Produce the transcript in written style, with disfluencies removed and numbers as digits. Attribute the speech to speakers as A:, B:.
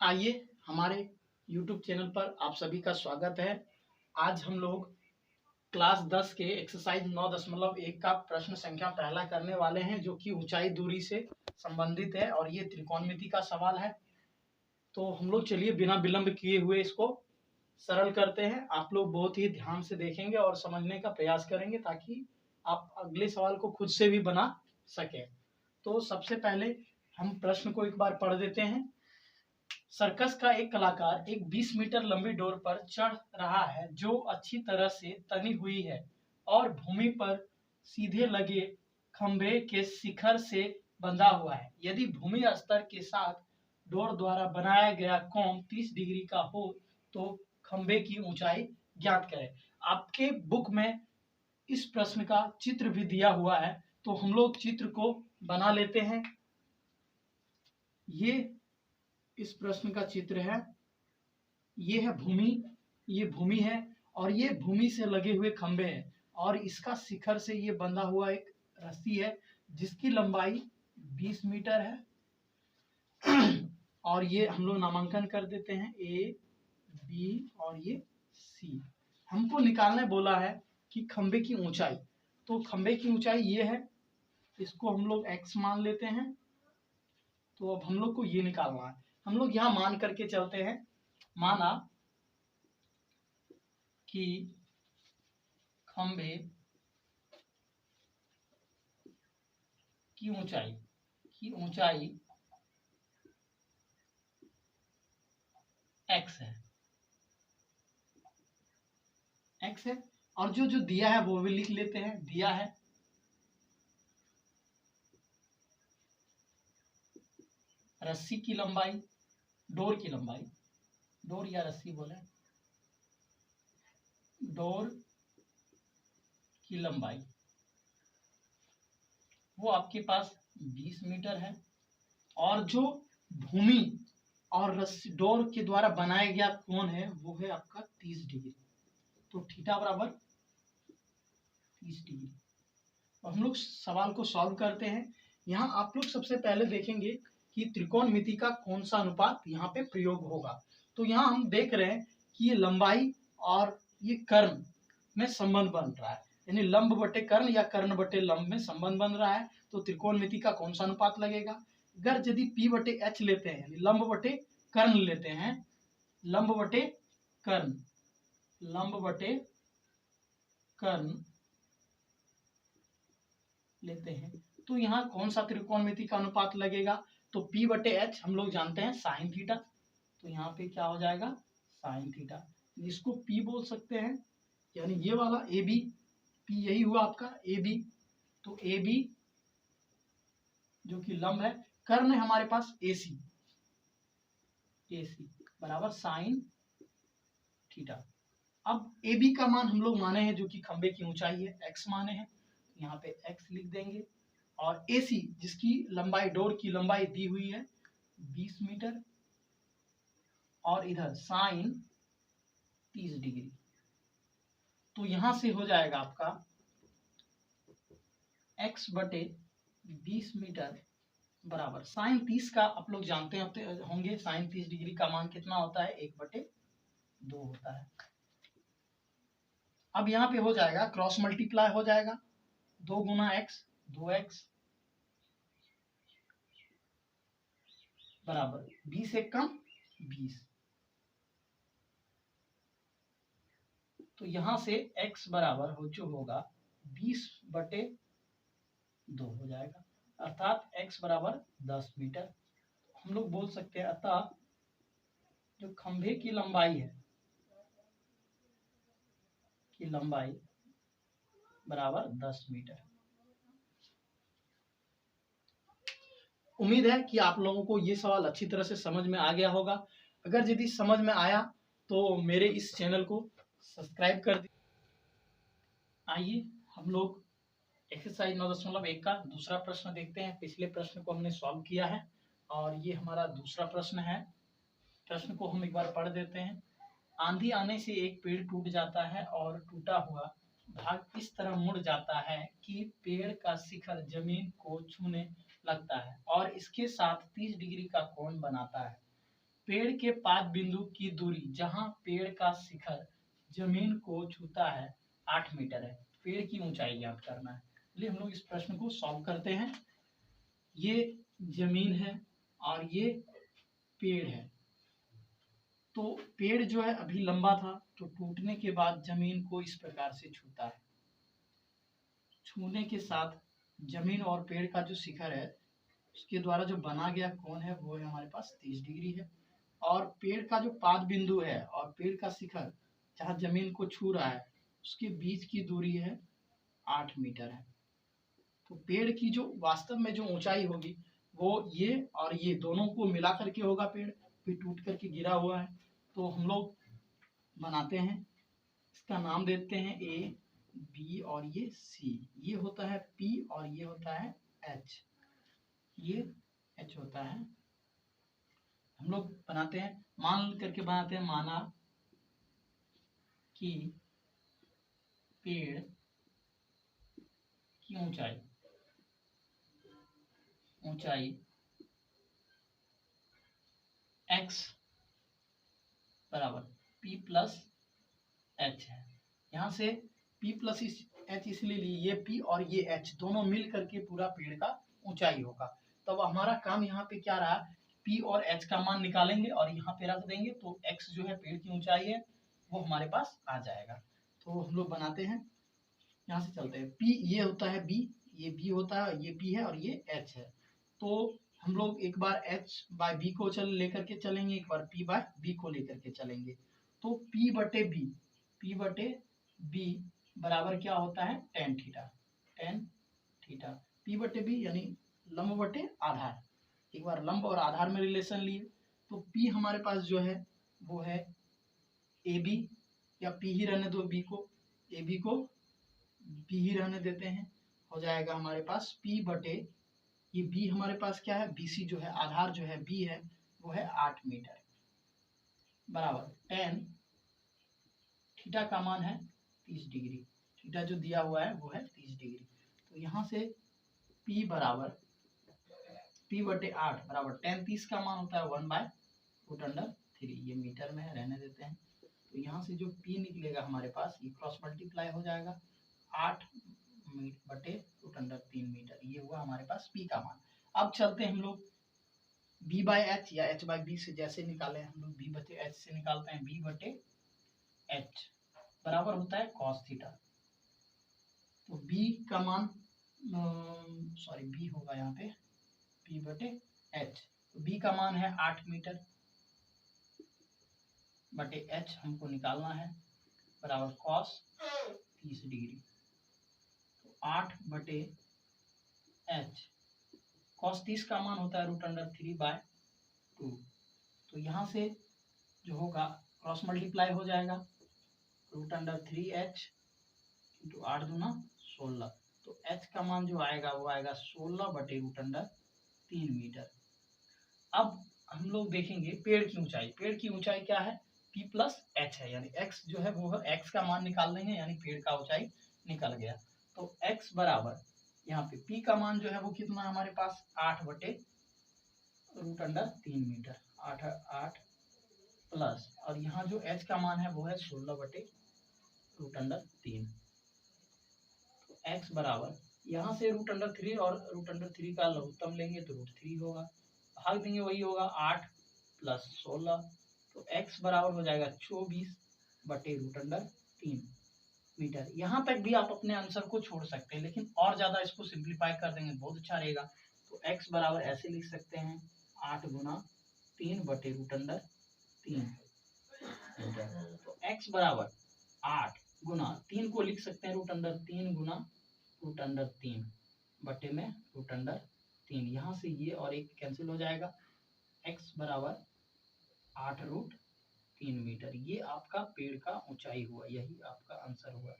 A: आइए हमारे YouTube channel पर आप सभी का स्वागत है। आज हम लोग क्लास 10 के एक्सरसाइज 9.1 का प्रश्न संख्या पहला करने वाले हैं, जो कि ऊंचाई दूरी से संबंधित है और ये त्रिकोणमिति का सवाल है। तो हम लोग चलिए बिना विलंब किए हुए इसको सरल करते हैं। आप लोग बहुत ही ध्यान से देखेंगे और समझने का प्रयास करेंगे ताकि आप अगले सवाल को खुद से भी बना सकें। तो सबसे पहले हम प्रश्न को एक बार पढ़ देते हैं। सर्कस का एक कलाकार एक 20 मीटर लंबी डोर पर चढ़ रहा है जो अच्छी तरह से तनी हुई है और भूमि पर सीधे लगे खंभे के शिखर से बंधा हुआ है। यदि भूमि स्तर के साथ डोर द्वारा बनाया गया कोण 30 डिग्री का हो तो खंभे की ऊंचाई ज्ञात करें। आपके बुक में इस प्रश्न का चित्र भी दिया हुआ है, तो हम लोग चित्र को बना लेते हैं। ये इस प्रश्न का चित्र है। ये है भूमि, ये भूमि है और ये भूमि से लगे हुए खंभे हैं और इसका शिखर से ये बंधा हुआ एक रस्सी है जिसकी लंबाई 20 मीटर है। और ये हम लोग नामांकन कर देते हैं ए, बी और ये सी। हमको निकालने बोला है कि खंभे की ऊंचाई, तो खंभे की ऊंचाई ये है, इसको हम लोग x मान लेते हैं। तो अब हम लोग को ये निकालना है। हम लोग यहाँ मान करके चलते हैं। माना कि खंभे की ऊंचाई x है और जो जो दिया है वो भी लिख लेते हैं। दिया है रस्सी की लंबाई, डोर की लंबाई, डोर या रस्सी बोले, डोर की लंबाई वो आपके पास 20 मीटर है और जो भूमि और रस्सी डोर के द्वारा बनाया गया कोण है वो है आपका 30 डिग्री। तो थीटा बराबर 30 डिग्री। और हम लोग सवाल को सॉल्व करते हैं। यहाँ आप लोग सबसे पहले देखेंगे कि त्रिकोणमिति का कौन सा अनुपात यहाँ पे प्रयोग होगा। तो यहाँ हम देख रहे हैं कि ये लंबाई और ये कर्ण में संबंध बन रहा है, यानी लंब बटे कर्ण या कर्ण बटे लंब में संबंध बन रहा है। तो त्रिकोणमिति का कौन सा अनुपात लगेगा? अगर यदि P बटे H लेते हैं, यानी लंब बटे कर्ण लेते हैं, लंब बटे कर्ण, लंब बटे कर्ण लेते हैं, तो यहाँ कौन सा त्रिकोणमिति का अनुपात लगेगा? तो P बटे H हम लोग जानते हैं साइन थीटा। तो यहाँ पे क्या हो जाएगा? Sine theta. इसको P बोल सकते हैं, यानी ये वाला AB, P यही हुआ आपका AB। तो AB जो कि लंब है, कर्ण है हमारे पास AC, AC बराबर साइन थीटा। अब AB का मान हम लोग माने हैं जो कि खंबे की ऊंचाई है, x माने हैं, यहाँ पे x लिख देंगे। और AC जिसकी लंबाई, डोर की लंबाई दी हुई है 20 मीटर और इधर साइन 30 डिग्री। तो यहां से हो जाएगा आपका x बटे 20 मीटर बराबर साइन 30 का आप लोग जानते होंगे, साइन 30 डिग्री का मान कितना होता है? 1/2 होता है। अब यहाँ पे हो जाएगा क्रॉस मल्टीप्लाई हो जाएगा, 2 गुना x, 2x बराबर 20 एक कम 20। तो यहां से x बराबर जो होगा 20/2 हो जाएगा, अर्थात x बराबर 10 मीटर। हम लोग बोल सकते हैं अतः जो खंभे की लंबाई है, की लंबाई बराबर 10 मीटर। उम्मीद है कि आप लोगों को ये सवाल अच्छी तरह से समझ में आ गया होगा। अगर यदि समझ में आया तो मेरे इस चैनल को सब्सक्राइब कर दीजिए। आइए हम लोग एक्सरसाइज 9.1 का दूसरा प्रश्न देखते हैं। पिछले प्रश्न को हमने सॉल्व किया है और ये हमारा दूसरा प्रश्न है। प्रश्न को हम एक बार पढ़ देते हैं। आंधी आने से एक पेड़ टूट जाता है और टूटा हुआ भाग इस तरह मुड़ जाता है कि पेड़ का शिखर जमीन को छूने लगता है और इसके साथ 30 डिग्री का कोण बनाता है। पेड़ के पाद बिंदु की दूरी जहां पेड़ का शिखर जमीन को छूता है 8 मीटर है। पेड़ की ऊंचाई ज्ञात करना है। चलिए हम लोग इस प्रश्न को सॉल्व करते हैं। ये जमीन है और ये पेड़ है। तो पेड़ जो है अभी लंबा था, तो टूटने के बाद जमीन को इस प्रकार से छूता है। छूने के साथ जमीन और पेड़ का जो शिखर है उसके द्वारा जो बना गया कोण है वो है हमारे पास 30 डिग्री है। और पेड़ का जो पाद बिंदु है और पेड़ का शिखर जहाँ जमीन को छू रहा है उसके बीच की दूरी है 8 मीटर है। तो पेड़ की जो वास्तव में जो ऊंचाई होगी वो ये और ये दोनों को मिला करके होगा। पेड़ भी टूट करके गिरा हुआ है। तो हम लोग बनाते हैं, इसका नाम देते हैं ए, बी और ये सी। ये होता है पी और ये होता है एच। ये एच होता है। हम लोग बनाते हैं, मान करके बनाते हैं। माना कि पेड़ की ऊंचाई x बराबर p प्लस एच है। यहाँ से p प्लस एच इसलिए लिए, ये p और ये h दोनों मिल करके पूरा पेड़ का ऊंचाई होगा। तब हमारा काम यहाँ पे क्या रहा, p और h का मान निकालेंगे और यहाँ पे रख देंगे। तो x जो है पेड़ की ऊंचाई है वो हमारे पास आ जाएगा। तो हम लोग बनाते हैं, यहाँ से चलते हैं। p ये होता है b, ये b होता है, ये p है और ये h है। तो हम लोग एक बार h बाय b को लेकर के चलेंगे, एक बार p बाय b को लेकर के चलेंगे। तो p बटे b बराबर क्या होता है, tan थीटा। p बटे b यानी लंब बटे आधार। एक बार लंब और आधार में रिलेशन लिए तो p हमारे पास जो है वो है ab, या p ही रहने दो, b को ab को b ही रहने देते हैं। हो जाएगा हमारे पास p बटे ये b हमारे पास क्या है, bc जो है आधार जो है b है वो है 8 मीटर बराबर tan थीटा का मान है 30 डिग्री। थीटा जो दिया हुआ है वो है 30 डिग्री। तो यहाँ से p बराबर p बटे 8 बराबर tan 30 का मान होता है 1/√3। ये मीटर में है, रहने देते हैं। तो यहाँ से जो p निकलेगा हमारे पास, ये क्रॉस मल्टीप्लाई हो जाएगा 8 बटे √3 मीटर। ये हुआ हमारे पास p का मान। अब चलते हैं हम लोग b बाय एच या h बाय b से जैसे निकाले हम लोग b बटे h से निकालते हैं। b बटे h बराबर होता है cos थीटा। तो b का मान b होगा यहाँ पे b बटे h। तो b का मान है 8 मीटर बटे h हमको निकालना है बराबर cos 30 डिग्री। तो 8 बटे h cos 30 का मान होता है √3/2। तो यहाँ से जो होगा क्रॉस मल्टीप्लाई हो जाएगा √3h इंटू 8 दूना 16। तो h का मान जो आएगा वो आएगा 16 बटे √3 मीटर। अब हम लोग देखेंगे पेड़ की ऊंचाई। पेड़ की ऊंचाई क्या है, p प्लस h है, यानी x जो है वो है, x का मान निकाल देंगे यानी पेड़ का ऊंचाई निकल गया। तो x बराबर यहाँ पे p का मान जो है वो कितना हमारे पास 8 बटे √3 मीटर 8 प्लस, और यहाँ जो h का मान है वो है 16 बटे √3। तो x बराबर यहाँ से √3 और √3 का लघुत्तम लेंगे तो √3 होगा, भाग देंगे वही होगा 8 प्लस 16। तो x बराबर हो जाएगा 24 बटे √3 मीटर। यहाँ तक भी आप अपने आंसर को छोड़ सकते हैं, लेकिन और ज्यादा इसको सिंप्लीफाई कर देंगे बहुत अच्छा रहेगा। तो x बराबर ऐसे लिख सकते हैं 8 गुना 3 बटे √3 मीटर। तो x बराबर 8 गुना 3 को लिख सकते हैं √3 गुना √3 बटे में √3। यहाँ से ये और एक कैंसिल हो जाएगा। x बराबर 8√3 मीटर। ये आपका पेड़ का ऊंचाई हुआ, यही आपका आंसर हुआ।